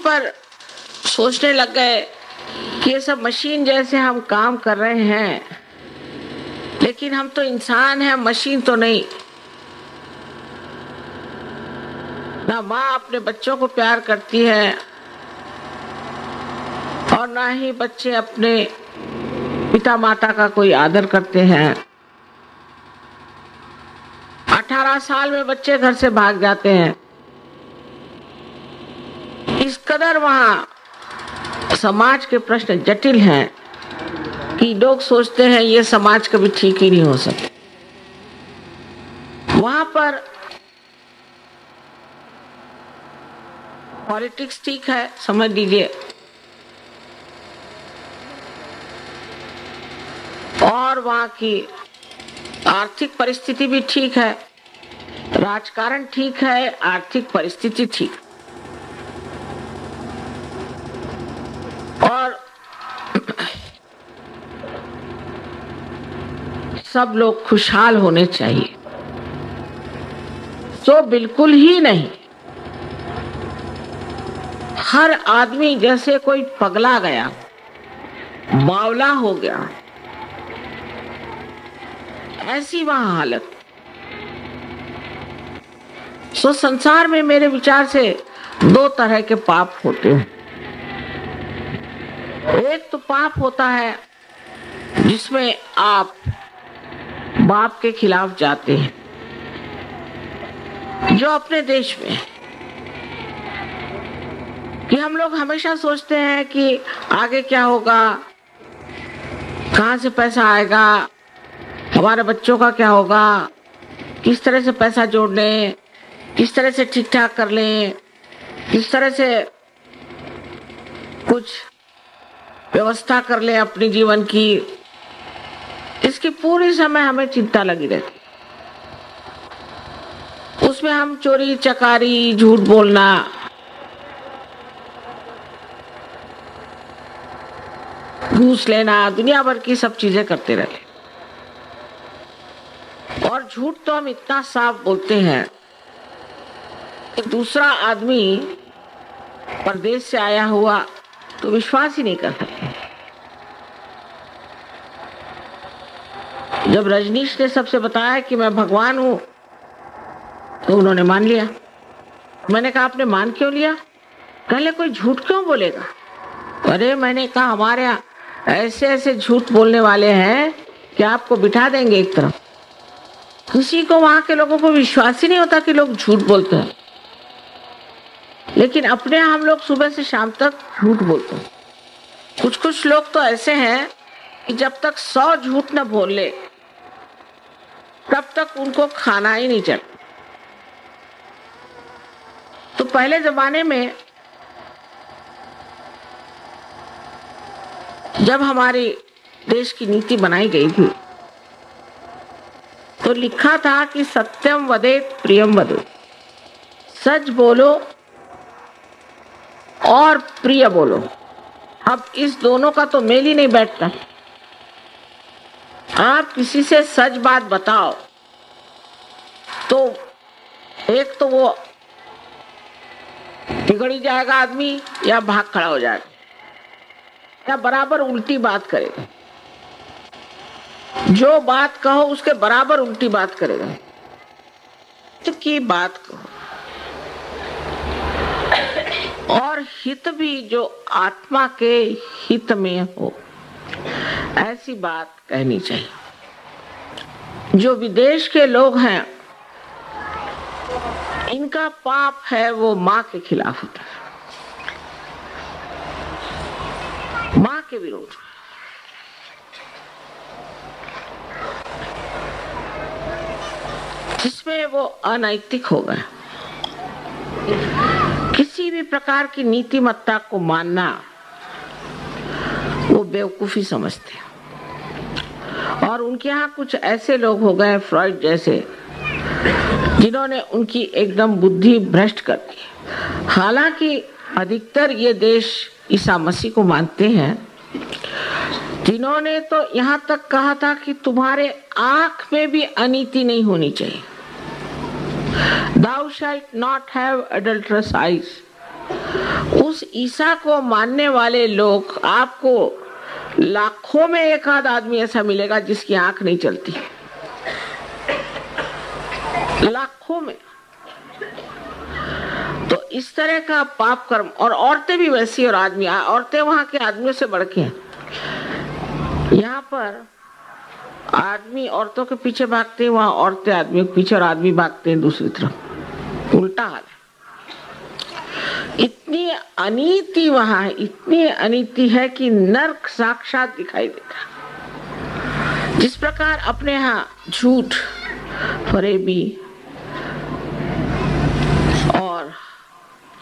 पर सोचने लग गए कि ये सब मशीन जैसे हम काम कर रहे हैं, लेकिन हम तो इंसान हैं, मशीन तो नहीं। ना माँ अपने बच्चों को प्यार करती है और ना ही बच्चे अपने पिता माता का कोई आदर करते हैं। 18 साल में बच्चे घर से भाग जाते हैं। इस कदर वहां समाज के प्रश्न जटिल हैं कि लोग सोचते हैं ये समाज कभी ठीक ही नहीं हो सकता। वहां पर पॉलिटिक्स ठीक है, समझ लीजिए, और वहां की आर्थिक परिस्थिति भी ठीक है, राजकारण ठीक है, आर्थिक परिस्थिति ठीक, और सब लोग खुशहाल होने चाहिए। तो बिल्कुल ही नहीं। हर आदमी जैसे कोई पगला गया, बावला हो गया, ऐसी वहां हालत। सो संसार में मेरे विचार से दो तरह के पाप होते हैं। एक तो पाप होता है जिसमें आप बाप के खिलाफ जाते हैं, जो अपने देश में कि हम लोग हमेशा सोचते हैं कि आगे क्या होगा, कहां से पैसा आएगा, हमारे बच्चों का क्या होगा, किस तरह से पैसा जोड़ लें, किस तरह से ठीक ठाक कर लें, किस तरह से कुछ व्यवस्था कर लें अपने जीवन की। इसकी पूरी समय हमें चिंता लगी रहती। उसमें हम चोरी चकारी, झूठ बोलना, घूस लेना, दुनिया भर की सब चीजें करते रहते। और झूठ तो हम इतना साफ बोलते हैं कि दूसरा आदमी परदेश से आया हुआ तो विश्वास ही नहीं कर सकता। जब रजनीश ने सबसे बताया कि मैं भगवान हूं तो उन्होंने मान लिया। मैंने कहा आपने मान क्यों लिया? कहले कोई झूठ क्यों बोलेगा? अरे मैंने कहा हमारे यहाँ ऐसे ऐसे झूठ बोलने वाले हैं कि आपको बिठा देंगे एक तरफ। किसी को, वहां के लोगों को विश्वास ही नहीं होता कि लोग झूठ बोलते हैं, लेकिन अपने हम लोग सुबह से शाम तक झूठ बोलते हैं। कुछ कुछ लोग तो ऐसे हैं कि जब तक 100 झूठ न बोल ले तब तक उनको खाना ही नहीं चलता। तो पहले जमाने में जब हमारे देश की नीति बनाई गई थी तो लिखा था कि सत्यम वदेत प्रियम वदेत, सच बोलो और प्रिय बोलो। अब इस दोनों का तो मेल ही नहीं बैठता। आप किसी से सच बात बताओ तो एक तो वो बिगड़ जाएगा आदमी, या भाग खड़ा हो जाएगा, या बराबर उल्टी बात करेगा। जो बात कहो उसके बराबर उल्टी बात करेगा। तो की बात कहो और हित भी जो आत्मा के हित में हो, ऐसी बात कहनी चाहिए। जो विदेश के लोग हैं इनका पाप है वो माँ के खिलाफ होता है, माँ के विरोध। जिसमें वो अनैतिक हो गए। किसी भी प्रकार की नीतिमत्ता को मानना वो बेवकूफी समझते हैं। और उनके यहाँ कुछ ऐसे लोग हो गए, फ्रॉइड जैसे, जिन्होंने उनकी एकदम बुद्धि भ्रष्ट कर दी। हालांकि अधिकतर ये देश ईसा मसीह को मानते हैं, जिन्होंने तो यहाँ तक कहा था कि तुम्हारे आंख में भी अनीति नहीं होनी चाहिए। Thou shalt not have adulterous eyes. उस ईसा को मानने वाले लोग, आपको लाखों में एक आध आदमी ऐसा मिलेगा जिसकी आंख नहीं चलती, लाखों में। तो इस तरह का पाप कर्म, और औरतें भी वैसी, और आदमी, औरतें वहां के आदमियों से बढ़ के हैं। यहाँ पर आदमी औरतों के पीछे भागते हैं, वहां औरतें आदमियों के पीछे और आदमी भागते हैं दूसरी तरफ, उल्टा हाल है। इतनी अनीति वहां है, इतनी अनीति है कि नर्क साक्षात दिखाई देता। जिस प्रकार अपने यहाँ झूठ, फरेबी और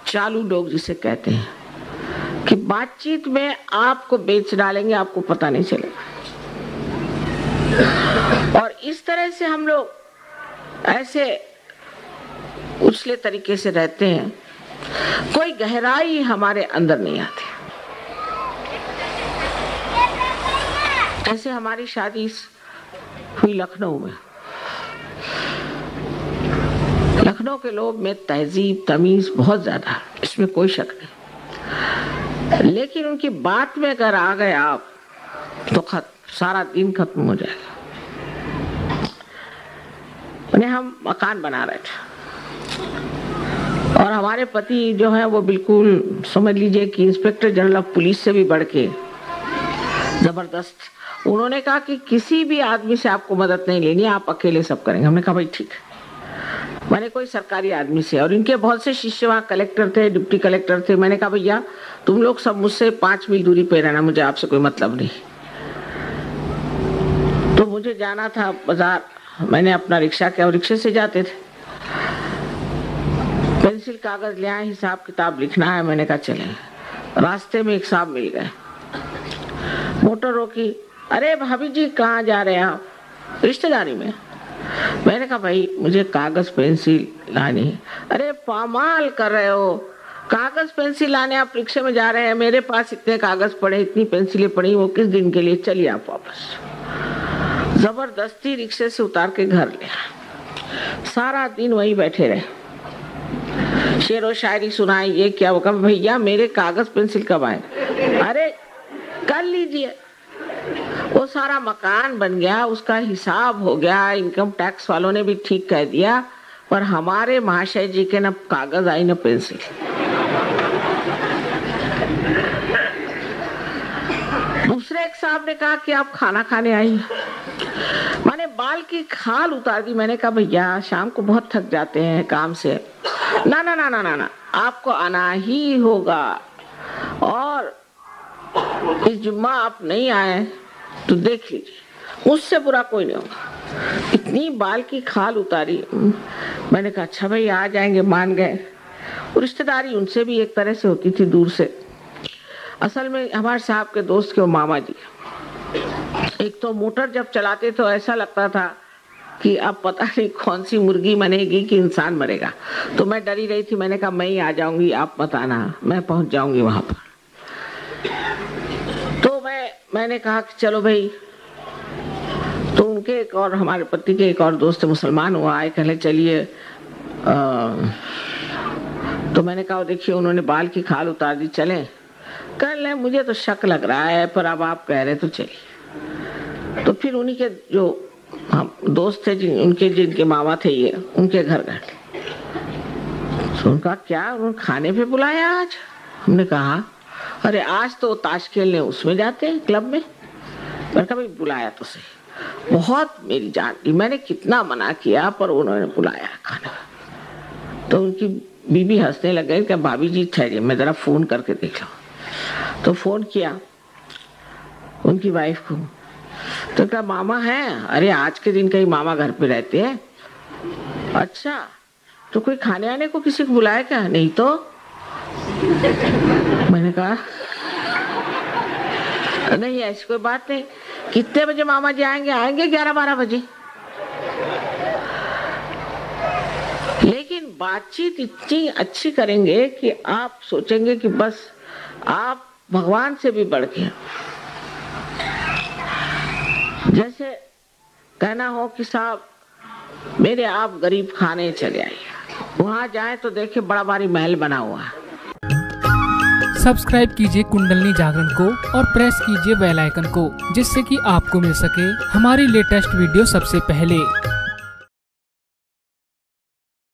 चालू लोग जिसे कहते हैं कि बातचीत में आपको बेच डालेंगे, आपको पता नहीं चलेगा। और इस तरह से हम लोग ऐसे उछले तरीके से रहते हैं, कोई गहराई हमारे अंदर नहीं आती। ऐसे हमारी शादी हुई लखनऊ में। लखनऊ के लोग में तहजीब तमीज बहुत ज्यादा है, इसमें कोई शक नहीं, लेकिन उनकी बात में अगर आ गए आप तो सारा दिन खत्म हो जाएगा। हम मकान बना रहे थे और हमारे पति जो है वो बिल्कुल समझ लीजिए कि इंस्पेक्टर जनरल ऑफ पुलिस से भी बढ़ के जबरदस्त। उन्होंने कहा कि किसी भी आदमी से आपको मदद नहीं लेनी, आप अकेले सब करेंगे। हमने कहा भाई ठीक है। मैंने कोई सरकारी आदमी से, और इनके बहुत से शिष्य वहाँ कलेक्टर थे, डिप्टी कलेक्टर थे। मैंने कहा भैया तुम लोग सब मुझसे 5 मील दूरी पे रहना, मुझे आपसे कोई मतलब नहीं। तो मुझे जाना था बाजार, मैंने अपना रिक्शा किया और रिक्शे से जाते थे। पेंसिल कागज ले आए, हिसाब किताब लिखना है। मैंने कहा चले। रास्ते में एक साहब मिल गए, मोटर रोकी। अरे भाभी जी कहाँ जा रहे हैं आप? रिश्तेदारी में। मैंने कहा भाई मुझे कागज पेंसिल लानी है। अरे पामाल कर रहे हो, कागज पेंसिल लाने आप रिक्शे में जा रहे हैं? मेरे पास इतने कागज पड़े, इतनी पेंसिलें पड़ी, वो किस दिन के लिए, चलिए आप वापस। जबरदस्ती रिक्शे से उतार के घर ले। सारा दिन वहीं बैठे रहे, शेरो शायरी सुनाई, ये क्या वो। कहा भैया मेरे कागज पेंसिल कब आए? अरे कर लीजिए। वो सारा मकान बन गया, उसका हिसाब हो गया, इनकम टैक्स वालों ने भी ठीक कह दिया, पर हमारे महाशय जी के न कागज आई न पेंसिल। दूसरे एक साहब ने कहा कि आप खाना खाने आई। मैंने बाल की खाल उतार दी। मैंने कहा भैया शाम को बहुत थक जाते हैं काम से। ना ना ना ना ना ना, आपको आना ही होगा, और इस जुम्मा आप नहीं आए तो देख लीजिए, मुझसे बुरा कोई नहीं होगा। इतनी बाल की खाल उतारी। मैंने कहा अच्छा भाई आ जाएंगे, मान गए। रिश्तेदारी उनसे भी एक तरह से होती थी दूर से। असल में हमारे साहब के दोस्त के वो मामा जी। एक तो मोटर जब चलाते तो ऐसा लगता था कि अब पता नहीं कौन सी मुर्गी मरेगी कि इंसान मरेगा। तो मैं डरी रही थी। मैंने कहा मैं ही आ जाऊंगी, आप मत आना, मैं पहुंच जाऊंगी वहां पर। तो मैंने कहा कि चलो भाई। तो उनके एक और, हमारे पति के एक और दोस्त मुसलमान हुआ आए, कहले चलिए। तो मैंने कहा देखिए उन्होंने बाल की खाल उतार दी, चले? कर ले, मुझे तो शक लग रहा है, पर अब आप कह रहे तो चलिए। तो फिर उन्हीं के जो हम दोस्त थे, जिनके मामा थे ये, उनके घर गए। तो उनका क्या, उन्होंने खाने पे बुलाया आज? हमने कहा अरे आज तो ताश खेलने उसमें जाते हैं क्लब में। मैंने कहा भाई बुलाया तो सही। बहुत मेरी जान ली, मैंने कितना मना किया पर उन्होंने बुलाया खाना। तो उनकी बीबी हंसने लग गई कि भाभी जी ठहरिए, मैं जरा फोन करके देख लूं। तो फोन किया उनकी वाइफ को, तो क्या मामा है? अरे आज के दिन कहीं मामा घर पे रहते हैं। अच्छा, तो कोई खाने आने को किसी को बुलाया क्या? नहीं तो। मैंने कहा नहीं ऐसी कोई बात नहीं। कितने बजे मामा जी आएंगे? आएंगे 11-12 बजे। लेकिन बातचीत इतनी अच्छी करेंगे कि आप सोचेंगे कि बस आप भगवान से भी बढ़ के। जैसे कहना हो कि साहब मेरे आप गरीब खाने चले आइए, वहां जाए तो देखे बड़ा भारी महल बना हुआ है। सब्सक्राइब कीजिए कुंडलिनी जागरण को और प्रेस कीजिए बेल आइकन को, जिससे कि आपको मिल सके हमारी लेटेस्ट वीडियो सबसे पहले।